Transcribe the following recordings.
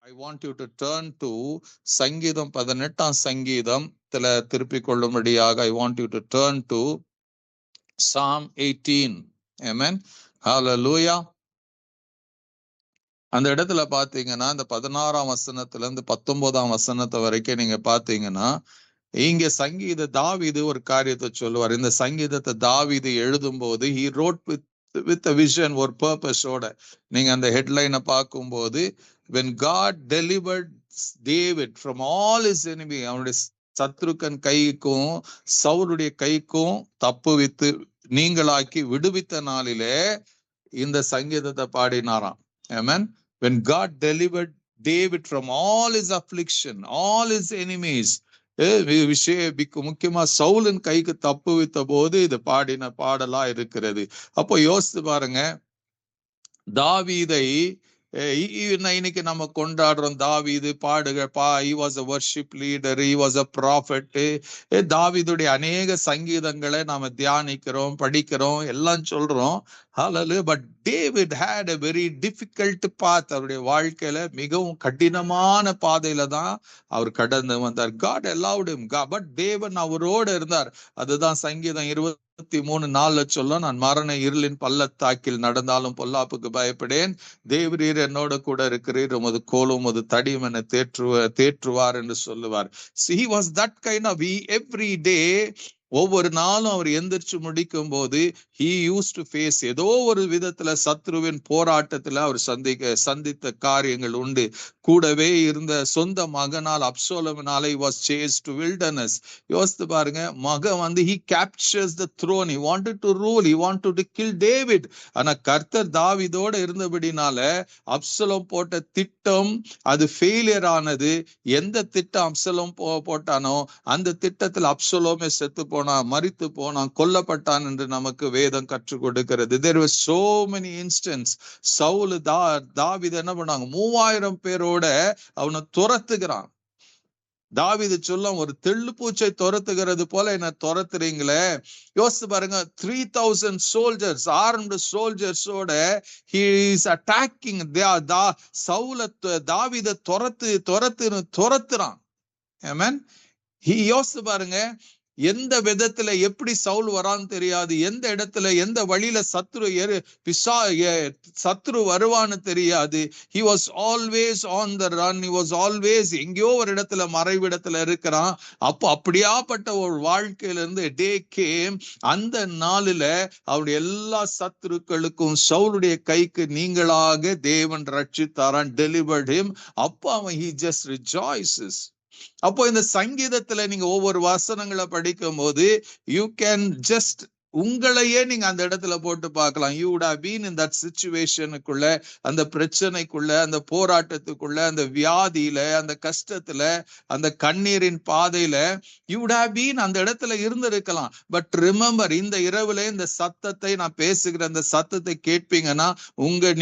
I want you to turn to சங்கீதம் 18 சங்கீதத்துல திருப்பிக் கொள்ளும்படியாக I want you to turn to Psalm 18. Amen. Hallelujah. அந்த இடத்துல பாத்தீங்கன்னா இந்த 16ஆம் வசனத்துல இருந்து 19ஆம் வசனத்தை வரைக்கும் நீங்க பாத்தீங்கன்னா இங்க சங்கீத தாவீது ஒரு காரியத்தை சொல்லுவார். இந்த சங்கீதத்தை தாவீது எழுதும் போது he wrote with a vision, ஒரு பர்பஸோட. நீங்க அந்த ஹெட்லைனை பார்க்கும்போது when God delivered David from all his enemy, அவனுடைய சத்ருக்கன் கைக்கும் சவுலுடைய கைக்கும் தப்புவித்து நீங்களாக்கி விடுவித்த நாளிலே இந்த சங்கீதத்தை பாடினாராம். Amen. When God delivered David from all his affliction, all his enemies, முக்கியமா சவுலின் கைக்கு தப்பு வைத்த போது இது பாடின பாடலா இருக்கிறது. அப்போ யோசித்து பாருங்க, தாவீதை இன்னைக்கு நம்ம கொண்டாடுறோம். தாவீது he was a worship leader, he was a prophet. தாவீதுடைய அநேக சங்கீதங்களை நாம தியானிக்கிறோம், படிக்கிறோம், எல்லாம் சொல்றோம். Hallelujah. But David had a very difficult path. அவருடைய வாழ்க்கையில மிகவும் கடினமான பாதையில தான் அவர் கடந்து வந்தார். God allowed him, but தேவன் அவரோடு இருந்தார். அதுதான் சங்கீதம் 23:4 சொல்ல, நான் மரண இருளின் பள்ளத்தாக்கில் நடந்தாலும் பொல்லாப்புக்கு பயப்படேன், தேவரீர் என்னோட கூட இருக்கிறீர், உமது கோலும் உமது தடியும் என்னை தேற்றுவார் என்று சொல்லுவார். He was that kind of, every day, ஒவ்வொரு நாளும் அவர் எந்திரிச்சு முடிக்கும் போது he used to face, ஏதோ ஒரு விதத்துல சத்ருவின் போராட்டத்துல அவர் சந்தித்த காரியங்கள் உண்டு. கூடவே இருந்த சொந்த மகனால் அப்சலோமினால he was chased to wilderness. யோசித்து பாருங்க, மகன் he captures the throne, he wanted to rule, he wanted to kill David. ஆனா கர்த்தர் தாவீதோட இருந்தபடினால அப்சலோம் போட்ட திட்டம் அது ஃபெயிலியர் ஆனது. எந்த திட்டம் அப்சலோம் போட்டானோ அந்த திட்டத்தில் அப்சலோமே செத்து போனான், மரித்து போனான், கொல்லப்பட்டான் என்று நமக்கு வேதம் கற்றுக் கொடுக்கிறது. There were so many instances. Saul தாவீது என்ன பண்ணாங்க, 3000 பேரோட அவனை துரத்துகிறான். தாவீது சொல்லும், ஒரு தெள்ளுப்பூச்சை துரத்துகிறது போல என்ன துரத்துறீங்களே. யோசித்து பாருங்க, 3000 soldiers, armed soldiers ஓட he is attacking. சவுல தாவீதை துரத்துறான். Amen. யோசித்து பாருங்க, எந்த விதத்துல எப்படி சவுல் வரான்னு தெரியாது, எந்த இடத்துல எந்த வழியில சத்ரு வருவான்னு தெரியாது. He was always on the run, he was always எங்கேயோ ஒரு இடத்துல மறைவிடத்துல இருக்கிறான். அப்போ அப்படியாப்பட்ட ஒரு வாழ்க்கையில இருந்து டே கேம், அந்த நாளில அவருடைய எல்லா சத்துருக்களுக்கும் சவுளுடைய கைக்கு நீங்களாக தேவன் ரட்சித்தாரான், delivered him. அப்போ அவன் he just rejoices. அப்போ இந்த சங்கீதத்துல நீங்க ஒவ்வொரு வசனங்களை படிக்கும் போது யூ கேன் ஜஸ்ட் உங்களையே நீங்க அந்த இடத்துல போட்டு பார்க்கலாம். You would have been in that சிச்சுவேஷனுக்குள்ள, அந்த பிரச்சனைக்குள்ள, அந்த போராட்டத்துக்குள்ள, அந்த வியாதியில, அந்த கஷ்டத்துல, அந்த கண்ணீரின் பாதையில யூ வுட் ஹவ் பீன் அந்த இடத்துல இருந்திருக்கலாம். பட் ரிமெம்பர், இந்த இரவுல இந்த சத்தத்தை நான் பேசுகிற அந்த சத்தத்தை கேட்பீங்கன்னா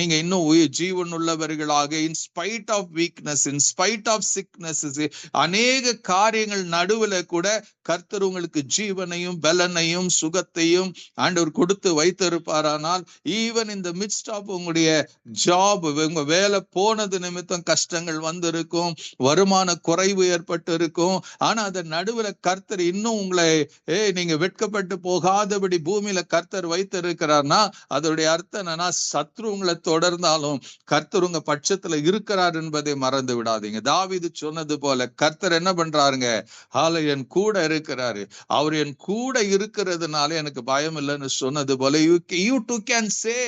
நீங்க இன்னும் ஜீவன் உள்ளவர்களாக, in spite of weakness, in spite of sickness, அநேக காரியங்கள் நடுவுல கூட கர்த்தர் உங்களுக்கு ஜீவனையும் பலனையும் சுகத்தையும் ஆண்டவர் கொடுத்து வைத்திருப்பாரானால், ஈவன் இந்த மிட்ஸ்ட் ஆஃப் உங்களுடைய ஜாப், உங்க வேலை போனது நிமித்தம் கஷ்டங்கள் வந்திருக்கும், வருமான குறைவு ஏற்பட்டு இருக்கும். ஆனா அதன் நடுவுல கர்த்தர் இன்னும் உங்களை நீங்க வெட்கப்பட்டு போகாதபடி பூமியில கர்த்தர் வைத்திருக்கிறார்னா அதோடைய அர்த்தம் என்னன்னா, சத்ரு உங்களை தொடர்ந்தாலும் கர்த்தர் உங்க பட்சத்துல இருக்கிறார் என்பதை மறந்து விடாதீங்க. தாவீது சொன்னது போல கர்த்தர் என்ன பண்றாருங்க, என் கூட இருக்கிறாரு, அவர் என் கூட இருக்கிறதுனால எனக்கு பயம் இல்லைன்னு சொன்னது போல you too can say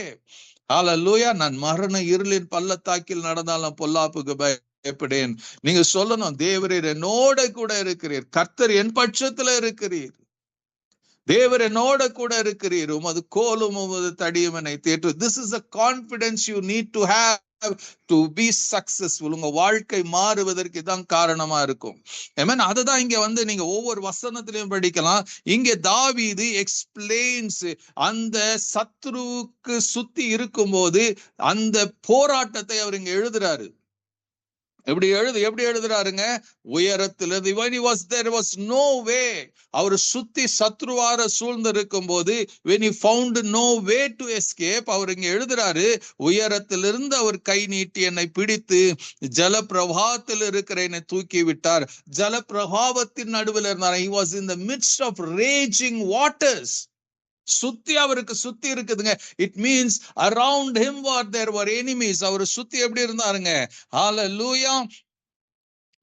ஹல்லேலூயா. நான் மரண இருளின் பள்ளத்தாக்கில் நடந்தாலும் பொல்லாப்புக்கு பயப்படேன். நீங்க சொல்லணும், தேவரீர் என்னோட கூட இருக்கிறீர், கர்த்தர் என் பட்சத்துல இருக்கிறீர், தேவர் என்னோட கூட இருக்கிறீர், உமது கோலும் உமது தடியும் என்னை தேற்று. This is a confidence you need to have to be successful. உங்க வாழ்க்கை மாறுவதற்கு தான் காரணமா இருக்கும். அதுதான் இங்க நீங்க ஒவ்வொரு வசனத்திலையும் படிக்கலாம். இங்க தாவீது எக்ஸ்பிளைன்ஸ், அந்த சத்ருவுக்கு சுத்தி இருக்கும்போது அந்த போராட்டத்தை அவர் இங்க எழுதுறாரு. எப்படி எழுதுறாருங்க? உயரத்திலிருந்து when he was there was no way. அவர் சுத்தி சத்ருவார சூழ்ந்து இருக்கும் போது when he found no way to escape, அவர் இங்க எழுதுறாரு, உயரத்திலிருந்து அவர் கை நீட்டி என்னை பிடித்து ஜல பிரவாகத்தில் இருக்கிற என்னை தூக்கி விட்டார். ஜல பிரவாகத்தின் நடுவில் இருந்தார். he was in the midst of raging waters. சுத்தி அவருக்கு சுத்தி இருக்குதுங்க. It means around him there were enemies. அவர் சுத்தி எப்படி இருந்தாருங்க? ஹalleluya.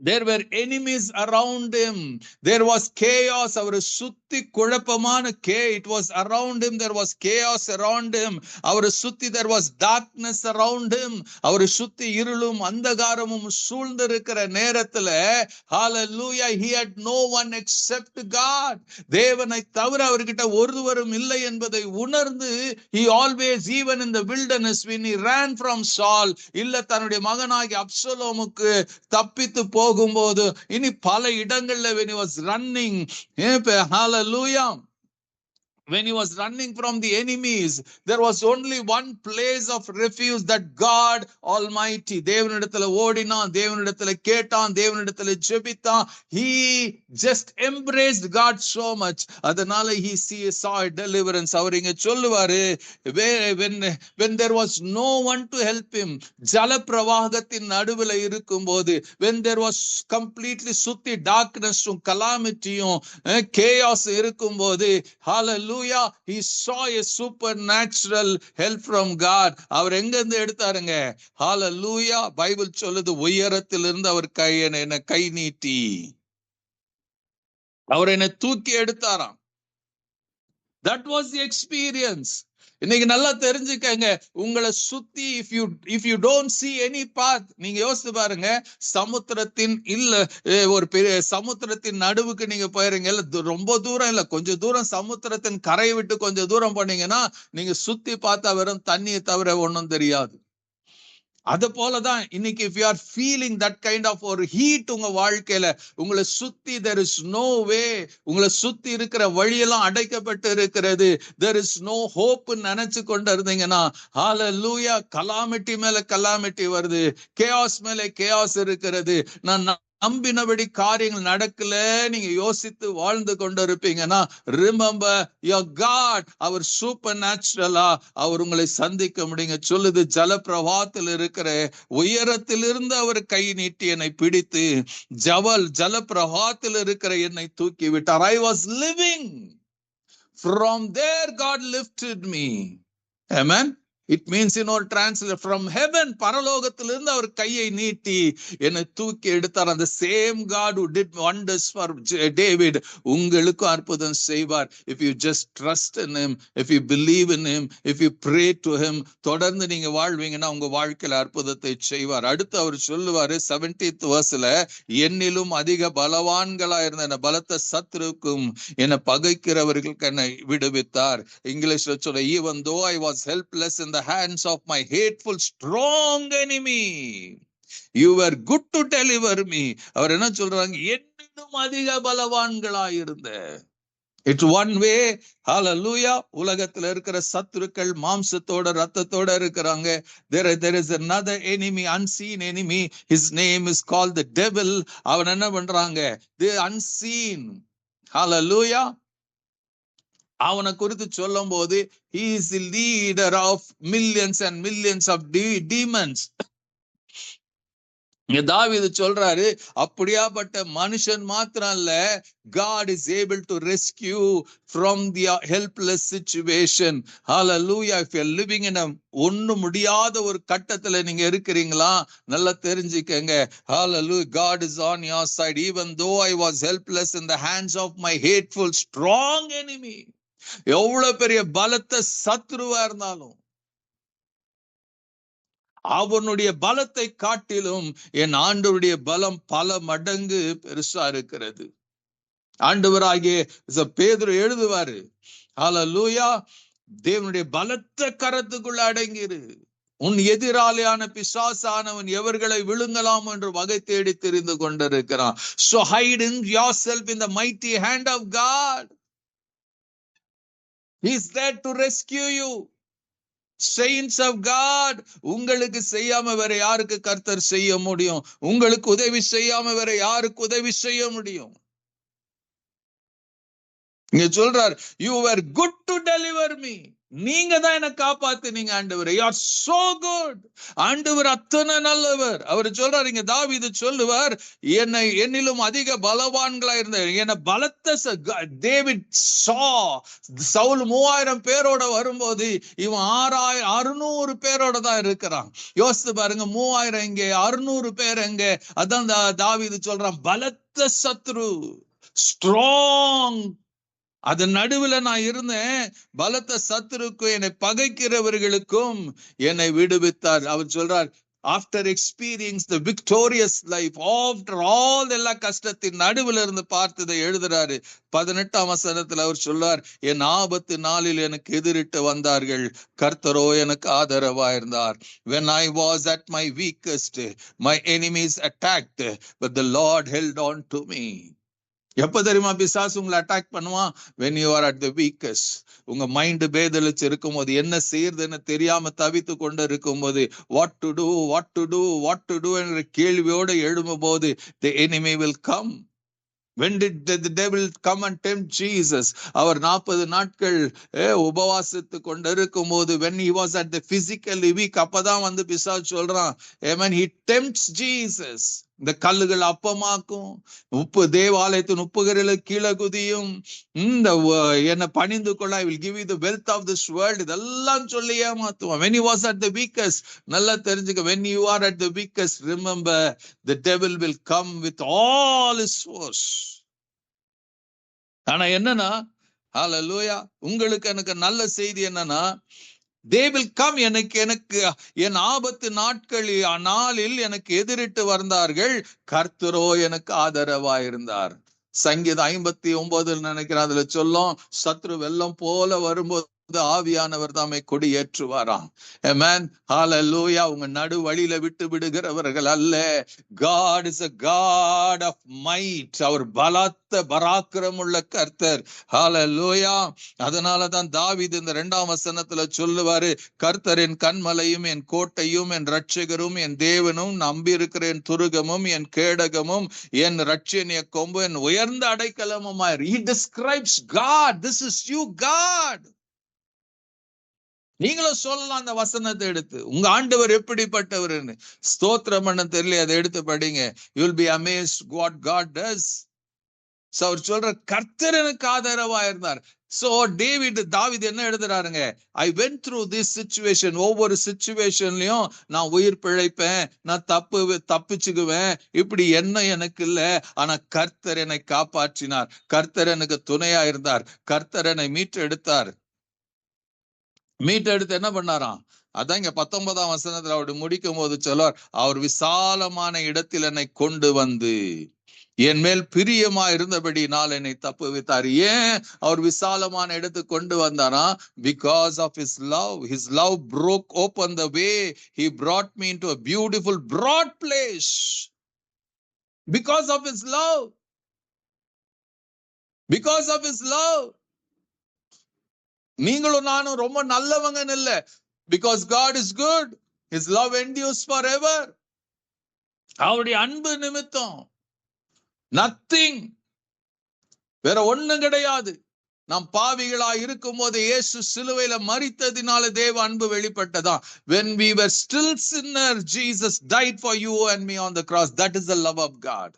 There were enemies around him. There was chaos. அவரை சுத்தி குழப்பமான it was around him. There was chaos around him. அவரை சுத்தி there was darkness around him. அவரை சுத்தி இருளும் அந்தகாரமும் சூழ்ந்திருக்கிற நேரத்துல hallelujah, he had no one except God. தேவனை தவிர அவர்கிட்ட ஒருவரும் இல்லை என்பதை உணர்ந்து he always, even in the wilderness when he ran from Saul, இல்ல தன்னுடைய மகனாகிய அப்சலோமுக்கு தப்பித்து போகும்போது இனி பல இடங்கள்ல when he was running, hallelujah, when he was running from the enemies, there was only one place of refuge, that God Almighty. தேவனிடத்துல ஓடினான், தேவனிடத்துல கேட்டான், தேவனிடத்துல ஜெபித்தான். He just embraced God so much. அதனால he saw a deliverance. அவர் இங்க சொல்லுவாரு, when there was no one to help him, ஜல பிரவாகத்தின் நடுவுல இருக்கும்போது, when there was completely சுத்தி darkness-ம் calamity-யும் chaos இருக்கும்போது, hallelujah, he saw a supernatural help from God. அவர் எங்க இருந்து எடுத்தாருங்க? hallelujah. பைபிள் சொல்லுது, உயரத்திலிருந்து அவர் கை நீட்டி அவர் என்னை தூக்கி எடுத்தாராம். That was the experience. இன்னைக்கு நல்லா தெரிஞ்சுக்கங்க, உங்களை சுத்தி if you don't see any path, நீங்க யோசிச்சு பாருங்க, சமுத்திரத்தின் இல்ல ஒரு பெரிய சமுத்திரத்தின் நடுவுக்கு நீங்க போயிருங்க, ரொம்ப தூரம் இல்ல, கொஞ்சம் தூரம் சமுத்திரத்தின் கரையை விட்டு கொஞ்சம் தூரம் போனீங்கன்னா நீங்க சுத்தி பார்த்தா வெறும் தண்ணியை தவிர ஒன்றும் தெரியாது. அது போலதான் இன்னைக்கு if you are feeling that kind of ஒரு ஹீட் உங்க வாழ்க்கையில, உங்களை சுத்தி there is no way, உங்களை சுத்தி இருக்கிற வழியெல்லாம் அடைக்கப்பட்டு இருக்கிறது, there is no hope நினைச்சு கொண்டு இருந்தீங்கன்னா, hallelujah, calamity மேல calamity வருது, chaos மேல chaos இருக்கிறது, நான் நம்பினபடி காரியங்கள் நடக்கல நீங்க யோசித்து வாழ்ந்து கொண்டு இருப்பீங்கன்னா, ரிமெம்பர் your God, அவர் சூப்பர் நேச்சுரலா அவர் உங்களை சந்திக்க முடியுங்க. சொல்லுது, ஜல பிரவாகத்தில் இருக்கிற உயரத்திலிருந்து அவர் கை நீட்டி என்னை பிடித்து ஜல பிரவாகத்தில் இருக்கிற என்னை தூக்கி விட்டார். I was living, from there God lifted me. Amen. It means in our translation, from heaven, பரலோகத்திலிருந்து அவர் கையை நீட்டி என்னை தூக்கி எடுத்தார். அந்த same God who did wonders for David உங்களுக்கும் அற்புதம் செய்வார். If you just trust in him, if you believe in him, if you pray to him, தொடர்ந்து நீங்க வாழ்வீங்கன்னா உங்க வாழ்க்கையில அற்புதத்தை செய்வார். அடுத்து அவர் சொல்லுவாரு 70th verseல, என்னிலும் அதிக பலவான்களா இருந்த என்ன பலத்த சத்துருக்கும் என்னை பகைக்கிறவர்களுக்கு என்னை விடுவித்தார். இங்கிலீஷ்ல சொல்ல, even though I was helpless in the hands of my hateful strong enemy, you were good to deliver me. அவர் என்ன சொல்றாங்க? என்னிலும் அதிக பலவான்களா இருந்த. It's one way, hallelujah. உலகத்துல இருக்கிற சத்துருக்கள் மாம்சத்தோட ரத்தத்தோட இருக்கிறாங்க. There is another enemy, unseen enemy. His name is called the devil. அவன் என்ன பண்றாங்க? The unseen, hallelujah. அவனை குறித்து சொல்லும் போது, he is the leader of millions and millions of demons. தாவீது சொல்றாரு, அப்படியாப்பட்ட மனுஷன் மாத்திரம் இல்ல, God is able to rescue from the helpless situation. Hallelujah. If you are living in a ஒண்ணு முடியாத ஒரு கட்டத்துல நீங்க இருக்கிறீங்களா, நல்லா தெரிஞ்சுக்கங்க, hallelujah, God is on your side. Even though I was helpless in the hands of my hateful strong enemy, எவ்வளவு பெரிய பலத்த சத்ருவா இருந்தாலும் அவனுடைய பலத்தை காட்டிலும் என் ஆண்டவருடைய பலம் பல மடங்கு பெருசா இருக்கிறது. ஆண்டவராகிய பேதுரு எழுதுவாரு, ஹல்லேலூயா, தேவனுடைய பலத்த கரத்துக்குள்ள அடங்கிரு, உன் எதிராளியான பிசாசானவன் எவர்களை விழுங்கலாம் என்று வகை தேடி தெரிந்து கொண்டிருக்கிறான். So hide yourself in the mighty hand of God. He is there to rescue you. Saints of God, உங்களுக்கு செய்யாம வேற யாருக்கு கர்த்தர் செய்ய முடியும்? உங்களுக்கு உதவி செய்யாம வேற யாருக்கு உதவி செய்ய முடியும்? இங்க சொல்றார், you were good to deliver me. நீங்க தான் என்ன காப்பாத்துனீங்க ஆண்டவர். You are so good. ஆண்டவர் அத்தனை நல்லவர். அவர் சொல்றார், இங்க தாவீது சொல்லுவார், என்னிலும் அதிக பலவான்களா இருந்த என்ன பலத்த டேவிட் சவுல் 3000 பேரோட வரும்போது இவன் 600 பேரோட தான் இருக்கிறான். யோசித்து பாருங்க, 3000 எங்க, 600 பேர் எங்க? அதான் தாவீது சொல்றான், பலத்த சத்ரு, ஸ்ட்ராங். அது நடுவுல நான் இருந்தேன். பலத்த சத்துருக்கும் என்னை பகைக்கிறவர்களுக்கும் என்னை விடுவித்தார். அவர் சொல்றார், after experience the victorious life, after all எல்லா கஷ்டத்தின் நடுவுல இருந்து பார்த்ததை எழுதுறாரு. 18ஆம் வசனத்துல அவர் சொல்றார், என் ஆபத்து நாளில் எனக்கு எதிரிட்டு வந்தார்கள், கர்த்தரோ எனக்கு ஆதரவா இருந்தார். when I was at my weakest, my enemies attacked, but the Lord held on to me. எப்ப தெரியுமா பிசாசு உங்களை அட்டாக் பண்ணுவான்? when you are at the weakest. உங்க மைண்ட் பேதலிச்சு இருக்கும் போது, என்ன செய்யறதுன்னு தெரியாம தவித்து கொண்டு இருக்கும் போது, what to do என்ற கேள்வியோடு எழும்பும் போது, the enemy will come. When did the devil come and tempt Jesus? அவர் 40 நாட்கள் உபவாசித்து கொண்டு இருக்கும் போது, when he was at the physically weak, அப்பதான் வந்து பிசாசு சொல்றான், amen, he tempts Jesus. இந்த கல்லுகள் அப்பமாக்கும், உப்பு தேவாலயத்தின் உப்புகளில் கீழே குதியும், இந்த என்ன பணிந்து கொள்ள, I will give you the wealth of this world, இதெல்லாம் சொல்லி ஏமாத்துவான். when he was at the weakest, நல்லா தெரிஞ்சுக்க, when you are at the weakest, remember the devil will come with all his force. ஆனா என்னன்னா, ஹல்லேலூயா, உங்களுக்கு எனக்கு நல்ல செய்தி என்னன்னா, they will come. எனக்கு என் ஆபத்து நாளில் எனக்கு எதிரிட்டு வந்தார்கள், கர்த்தரோ எனக்கு ஆதரவா இருந்தார். சங்கீதம் 59 நினைக்கிறேன், அதுல சொல்லும், சத்ரு வெள்ளம் போல வரும்போது ஆவியானவர் தாமே கொடியேற்றுவாராம். ஆமென், ஹல்லேலூயா. உங்க நடு வழியில விட்டு விடுகிறவர்கள் அல்ல. God is a God of might. அவர் பலத்த பராக்கிரமுள்ள கர்த்தர். ஹல்லேலூயா. அதனாலதான் தாவீது இந்த 2ஆம் வசனத்துல சொல்லுவாரு, கர்த்தர் என் கண்மலையும் என் கோட்டையும் என் இரட்சகரும் என் தேவனும், நம்பி இருக்கிற என் துருகமும் என் கேடகமும் என் இரட்சணிய கொம்பு என் உயர்ந்த அடைக்கலமுமாய். He describes God. This is you, God. நீங்களும் சொல்லலாம் அந்த வசனத்தை எடுத்து, உங்க ஆண்டவர் எப்படிப்பட்டவர்னு. ஸ்தோத்திரம் பண்ண தெரியல, அதை எடுத்து படிங்க. you will be amazed what God does. So அவர் சொல்ற, கர்த்தர் எனக்கு ஆதரவா இருந்தார். சோ தாவீது என்ன எழுதுறாருங்க, I went through this situation. ஒவ்வொரு சிச்சுவேஷன்லயும் நான் உயிர் பிழைப்பேன், நான் தப்பிச்சுக்குவேன், இப்படி என்ன எனக்கு இல்ல. ஆனா கர்த்தர் என்னை காப்பாற்றினார், கர்த்தர் எனக்கு துணையா இருந்தார், கர்த்தர் என்னை மீட்டெடுத்தார். மீட்டெடுத்து என்ன பண்ணாராம்? அதான் இங்க 19ஆம் வசனத்துல அவர் முடிக்கும் போது சொல்றார், அவர் விசாலமான இடத்தில் என்னை கொண்டு வந்து என் மேல் பிரியமா இருந்தபடினால் என்னை தப்புவித்தார். ஏன் அவர் விசாலமான இடத்துக்கு கொண்டு வந்தாரா? because of his love broke open the way. He brought me into a beautiful broad place because of his love. நீங்களும் நானும் ரொம்ப நல்லவங்கன்னு இல்ல. because God is good, his love endures forever. அவருடைய அன்பு நிமித்தம் nothing, வேற ஒண்ணும் கிடையாது. நாம் பாவிகளா இருக்கும் போது இயேசு சிலுவையில மரித்ததினால தேவ அன்பு வெளிப்பட்டதா. when we were still sinners, Jesus died for you and me on the cross. That is the love of God.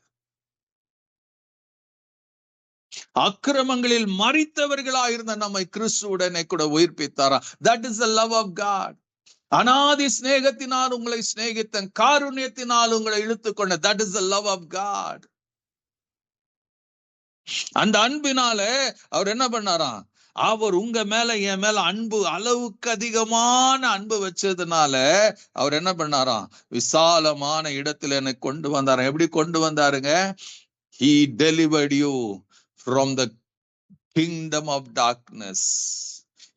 அக்கிரமங்களில் மரித்தவர்களா இருந்த நம்மை கிறிஸ்துவுடனே கூட உயிர்ப்பித்தாரா. That is the love of God. அநாதி சிநேகத்தினால் உங்களை சிநேகித்தன், காருண்யத்தினால் உங்களை இழுத்துக்கொண்ட. That is the love of God. அந்த அன்பினால அவர் என்ன பண்ணாராம்? அவர் உங்க மேல என் மேல அன்பு, அளவுக்கு அதிகமான அன்பு வச்சதுனால அவர் என்ன பண்ணாராம்? விசாலமான இடத்துல என்னை கொண்டு வந்தாராம். எப்படி கொண்டு வந்தாருங்க? He delivered you from the kingdom of darkness.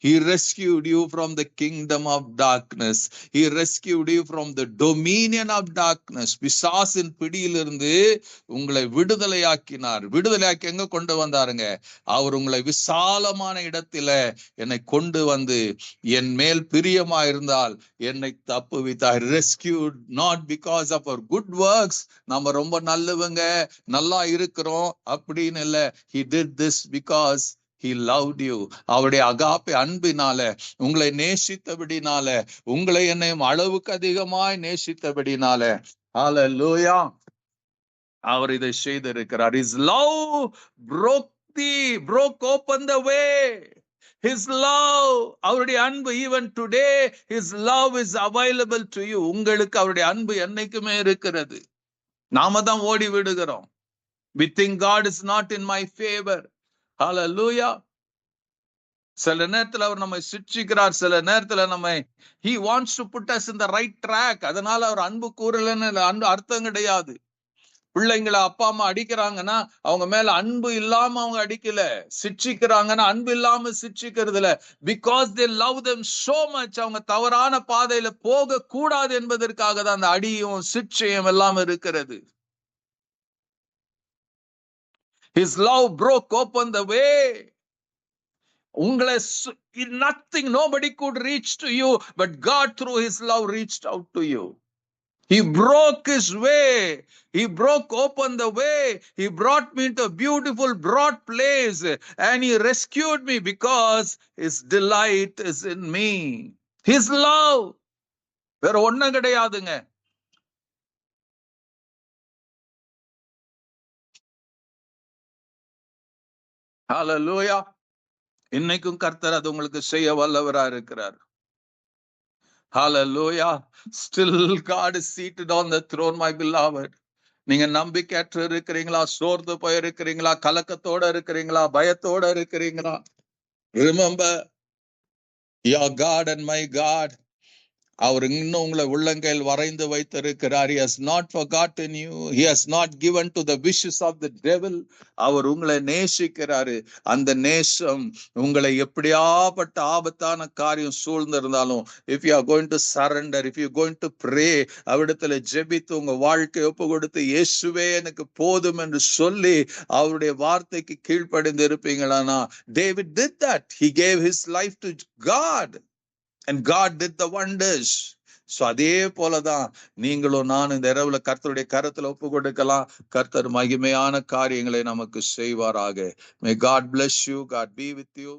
He rescued you from the kingdom of darkness. He rescued you from the dominion of darkness. பிசாசின் பிடியிலிருந்து உங்களை விடுதலையாக்கினார். விடுதலையாக்கி எங்க கொண்டு வந்தாருங்க? அவர் உங்களை விசாலமான இடத்தில என்னை கொண்டு வந்து என் மேல் பிரியமா இருந்தால் என்னை தப்புவித்தார். Rescued not because of our good works. நம்ம ரொம்ப நல்லவங்க, நல்லா இருக்கிறோம் அப்படின்னு இல்ல. He did this because He loved you. அவருடைய அகாப்பே அன்பினால, உங்களை நேசித்தபடினால, உங்களை என்னையும் அளவுக்கு அதிகமாய் நேசித்தபடினால, ஹalleluya, அவர் இதை செய்திருக்கிறார். His love broke open the way. His love, அவருடைய அன்பு, even today His love is available to you. உங்களுக்கு அவருடைய அன்பு என்னைக்குமே இருக்கிறது. நாம தான் ஓடி விடுகிறோம். We think God is not in my favor. Hallelujah. சில நேரத்துல அவர் நம்மை சிட்சிக்கிறார், சில நேரத்துல நம்மை He wants to put us in the right track. அதனால அவர் அன்பு கூறலன்னு அன்பு அர்த்தம் கிடையாது. பிள்ளைங்களை அப்பா அம்மா அடிக்கிறாங்கன்னா அவங்க மேல அன்பு இல்லாம அவங்க அடிக்கல. சிட்சிக்கிறாங்கன்னா அன்பு இல்லாம சிட்சிக்கிறது இல்ல. Because they love them so much. அவங்க தவறான பாதையில போக கூடாது என்பதற்காக தான் அந்த அடியும் சிட்சையும் எல்லாம் இருக்கிறது. His love broke open the way. உங்களை nothing, nobody could reach to you, but God through His love reached out to you. He broke His way. He broke open the way. He brought me into a beautiful broad place and He rescued me because His delight is in me. His love. வேற ஒண்ணும் கிடையாதுங்க. Hallelujah. இன்னைக்கும் கர்த்தர் அது உங்களுக்கு செய்ய வல்லவரா இருக்கிறார். Hallelujah. Still God is seated on the throne, my beloved. நீங்க நம்பிக்கையற்று இருக்கிறீங்களா? சோர்ந்து போய் இருக்கிறீங்களா? கலக்கத்தோட இருக்கிறீங்களா? பயத்தோட இருக்கிறீங்களா? Remember, your God and my God, அவர் இன்னும் உங்களை உள்ளங்கையில் வரைந்து வைத்திருக்கிறார். He has not forgotten you. He has not given to the wishes of the devil. அவர் உங்களை நேசிக்கிறாரு. அந்த நேசம் உங்களை எப்படியாப்பட்ட ஆபத்தான காரியம் சூழ்ந்திருந்தாலும், if you are going to surrender, if you are going to pray, அவரிடத்துல ஜெபித்து உங்க வாழ்க்கையை ஒப்பு கொடுத்து இயேசுவே எனக்கு போதும் என்று சொல்லி அவருடைய வார்த்தைக்கு கீழ்ப்படிந்து இருப்பீங்களானா, David did that. He gave his life to God. And God did the wonders. So அதே போலதான் நீங்களும் நானும் இந்த இரவுல கர்த்தருடைய கரத்துல ஒப்பு கொடுக்கலாம். கர்த்தர் மகிமையான காரியங்களை நமக்கு செய்வாராக. May God bless you. God be with you.